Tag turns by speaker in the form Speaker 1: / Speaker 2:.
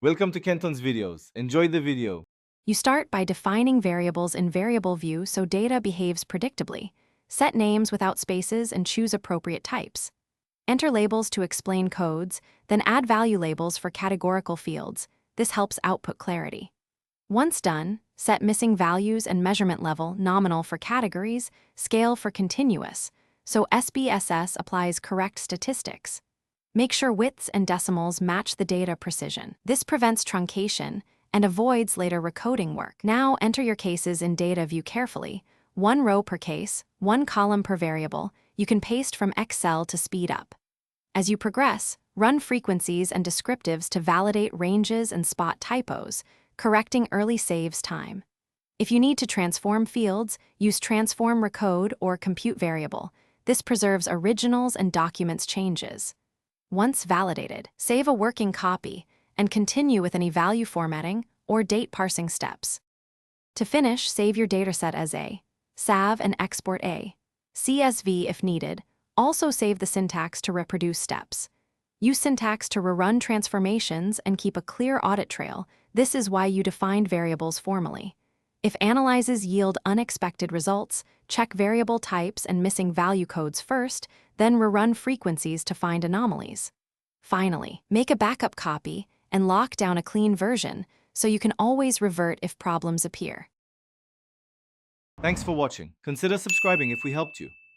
Speaker 1: Welcome to Kenton's videos. Enjoy the video.
Speaker 2: You start by defining variables in variable view so data behaves predictably. Set names without spaces and choose appropriate types. Enter labels to explain codes, then add value labels for categorical fields. This helps output clarity. Once done, set missing values and measurement level nominal for categories, scale for continuous, so SPSS applies correct statistics. Make sure widths and decimals match the data precision. This prevents truncation and avoids later recoding work. Now enter your cases in data view carefully. 1 row per case, 1 column per variable. You can paste from Excel to speed up. As you progress, run frequencies and descriptives to validate ranges and spot typos. Correcting early saves time. If you need to transform fields, use transform recode or compute variable. This preserves originals and documents changes. Once validated, save a working copy and continue with any value formatting or date parsing steps. To finish, save your dataset as a SAV and export a CSV if needed. Also save the syntax to reproduce steps. Use syntax to rerun transformations and keep a clear audit trail. This is why you defined variables formally. If analyzes yield unexpected results, check variable types and missing value codes first, then rerun frequencies to find anomalies. Finally, make a backup copy and lock down a clean version so you can always revert if problems appear.
Speaker 1: Thanks for watching. Consider subscribing if we helped you.